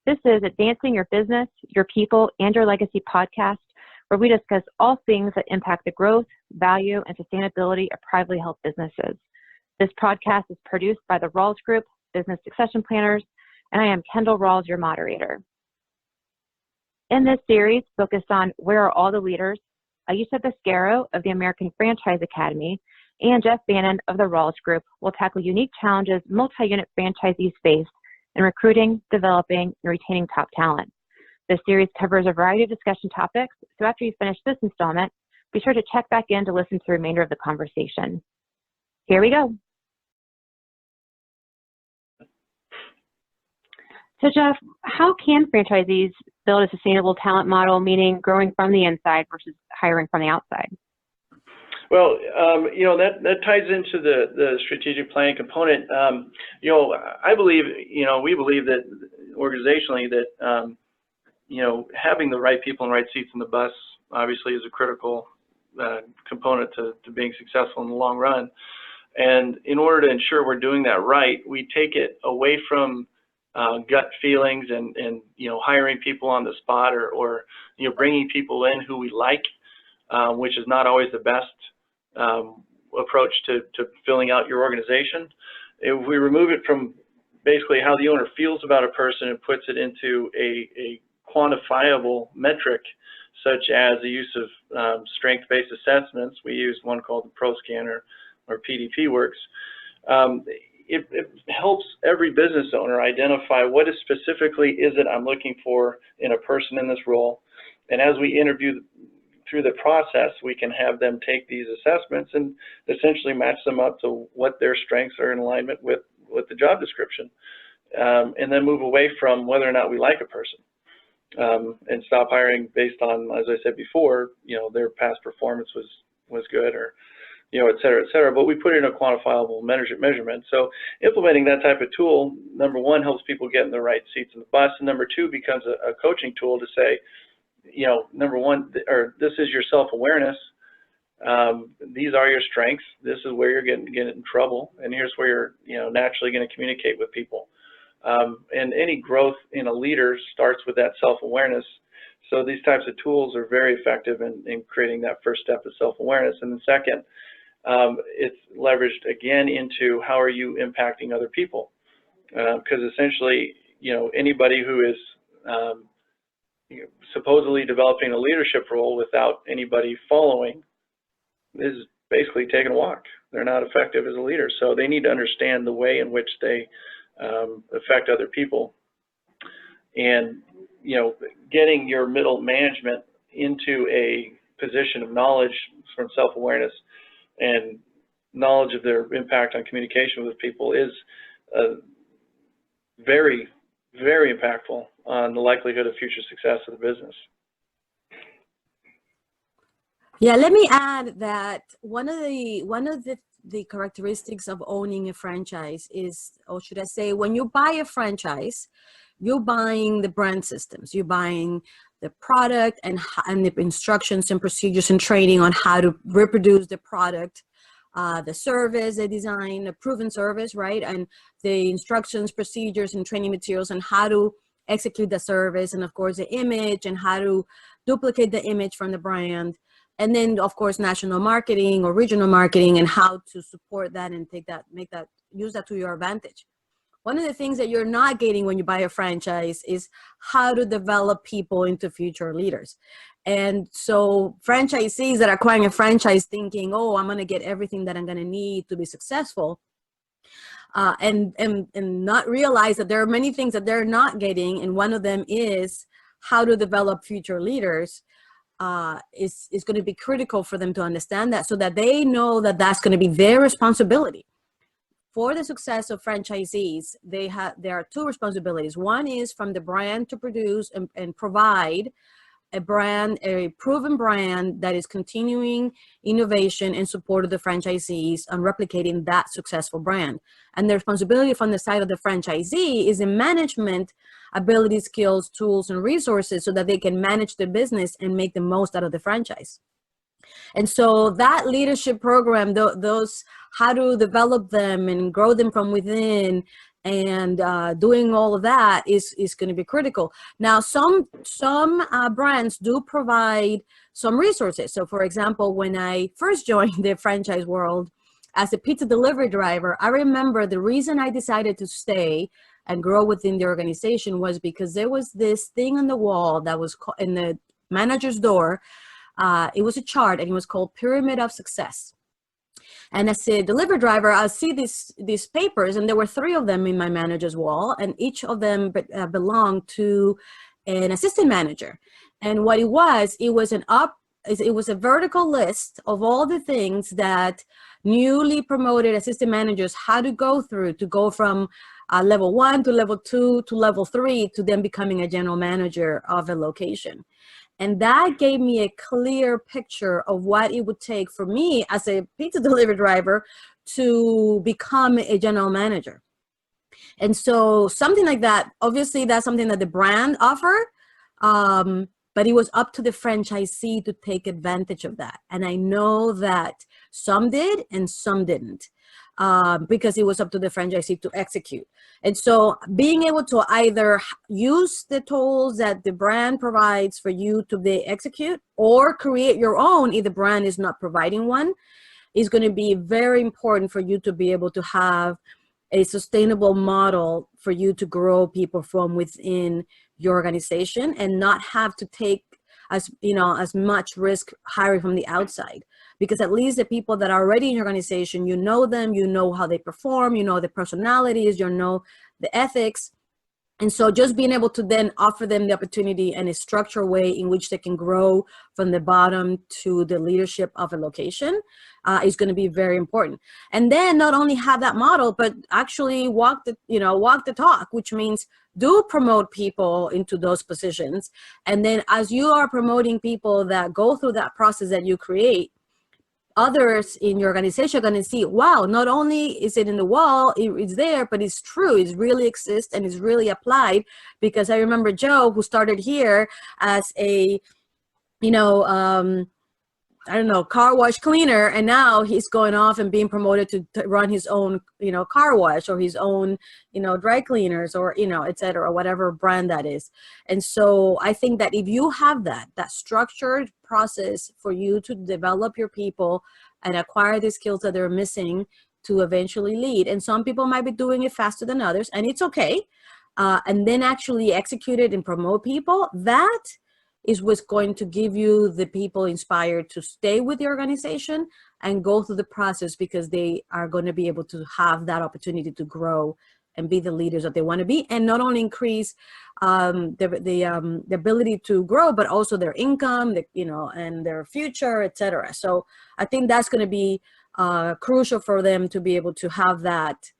This is Advancing Your Business, Your People, and Your Legacy podcast, where we discuss all things that impact the growth, value, and sustainability of privately held businesses. This podcast is produced by the Rawls Group, Business Succession Planners, and I am Kendall Rawls, your moderator. In this series, focused on Where Are All the Leaders, Aichia Bascaro of the American Franchise Academy and Jeff Bannon of the Rawls Group will tackle unique challenges multi-unit franchisees face in recruiting, developing, and retaining top talent. This series covers a variety of discussion topics, so after you finish this installment, be sure to check back in to listen to the remainder of the conversation. Here we go. So Jeff, how can franchisees build a sustainable talent model, meaning growing from the inside versus hiring from the outside? Well, that ties into the strategic planning component. I believe, we believe that organizationally that, having the right people in the right seats in the bus obviously is a critical component to being successful in the long run. And in order to ensure we're doing that right, we take it away from gut feelings and hiring people on the spot or bringing people in who we like, which is not always the best approach to filling out your organization. If we remove it from basically how the owner feels about a person and puts it into a quantifiable metric, such as the use of strength-based assessments, we use one called the Pro Scanner or PDP works. It helps every business owner identify what specifically is it I'm looking for in a person in this role. And as we interview through the process, we can have them take these assessments and essentially match them up to what their strengths are in alignment with the job description, and then move away from whether or not we like a person, and stop hiring based on, as I said before, their past performance was good, or et cetera, et cetera. But we put it in a quantifiable measurement. So implementing that type of tool, number one, helps people get in the right seats in the bus, and number two, becomes a coaching tool to say, number one, this is your self-awareness. These are your strengths. This is where you're getting in trouble, and here's where you're naturally going to communicate with people. And any growth in a leader starts with that self-awareness. So these types of tools are very effective in creating that first step of self-awareness. And then second, it's leveraged again into how are you impacting other people? Because essentially, anybody who is supposedly developing a leadership role without anybody following is basically taking a walk. They're not effective as a leader. So they need to understand the way in which they affect other people. And, getting your middle management into a position of knowledge from self-awareness and knowledge of their impact on communication with people is very, very impactful on the likelihood of future success of the business. Yeah, let me add that one of the characteristics of owning a franchise is, or should I say, when you buy a franchise, you're buying the brand systems, you're buying the product and the instructions and procedures and training on how to reproduce the product, the service, the design, a proven service, right? And the instructions, procedures, and training materials on how to execute the service, and of course the image and how to duplicate the image from the brand. And then of course national marketing or regional marketing and how to support that and use that to your advantage. One of the things that you're not getting when you buy a franchise is how to develop people into future leaders. And so franchisees that are acquiring a franchise thinking, oh, I'm going to get everything that I'm going to need to be successful, and not realize that there are many things that they're not getting. And one of them is how to develop future leaders is going to be critical for them to understand that, so that they know that that's going to be their responsibility. For the success of franchisees, there are two responsibilities. One is from the brand to produce and provide a proven brand that is continuing innovation and support of the franchisees on replicating that successful brand. And the responsibility from the side of the franchisee is in management ability, skills, tools, and resources so that they can manage the business and make the most out of the franchise. And so that leadership program, those how to develop them and grow them from within And doing all of that is going to be critical. Now, some brands do provide some resources. So, for example, when I first joined the franchise world as a pizza delivery driver, I remember the reason I decided to stay and grow within the organization was because there was this thing on the wall that was in the manager's door. It was a chart, and it was called Pyramid of Success. And as a delivery driver, I see these papers, and there were 3 of them in my manager's wall, and each of them belonged to an assistant manager. And what it was a vertical list of all the things that newly promoted assistant managers had to go through to go from level 1 to level 2 to level 3 to then becoming a general manager of a location. And that gave me a clear picture of what it would take for me as a pizza delivery driver to become a general manager. And so something like that, obviously that's something that the brand offered, but it was up to the franchisee to take advantage of that. And I know that some did and some didn't. Because it was up to the franchisee to execute. And so being able to either use the tools that the brand provides for you to execute, or create your own if the brand is not providing one, is going to be very important for you to be able to have a sustainable model for you to grow people from within your organization and not have to take as much risk hiring from the outside. Because at least the people that are already in your organization, you know them, you know how they perform, you know the personalities, you know the ethics. And so just being able to then offer them the opportunity and a structured way in which they can grow from the bottom to the leadership of a location is going to be very important. And then not only have that model, but actually walk the talk, which means do promote people into those positions. And then as you are promoting people that go through that process that you create, others in your organization are going to see, wow, not only is it in the wall, it's there, but it's true, it really exists and is really applied. Because I remember Joe, who started here as a, car wash cleaner, and now he's going off and being promoted to run his own, car wash, or his own, dry cleaners, or, et cetera, whatever brand that is. And so I think that if you have that structured process for you to develop your people and acquire the skills that they're missing to eventually lead, and some people might be doing it faster than others, and it's okay, and then actually execute it and promote people, that is what's going to give you the people inspired to stay with the organization and go through the process, because they are going to be able to have that opportunity to grow and be the leaders that they want to be, and not only increase the ability to grow, but also their income, and their future, etc. So I think that's going to be crucial for them to be able to have that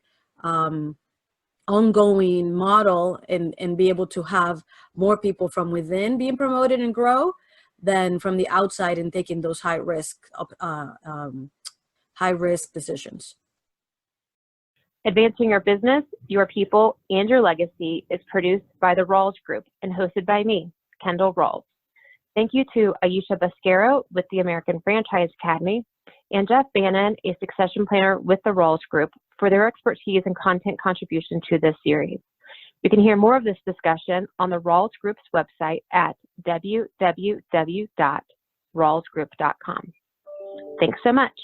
ongoing model and be able to have more people from within being promoted and grow than from the outside and taking those high risk decisions. Advancing Your Business, Your People, and Your Legacy is produced by the Rawls Group and hosted by me, Kendall Rawls. Thank you to Aichia Bascaro with the American Franchise Academy and Jeff Bannon, a succession planner with the Rawls Group, for their expertise and content contribution to this series. You can hear more of this discussion on the Rawls Group's website at www.rawlsgroup.com. Thanks so much.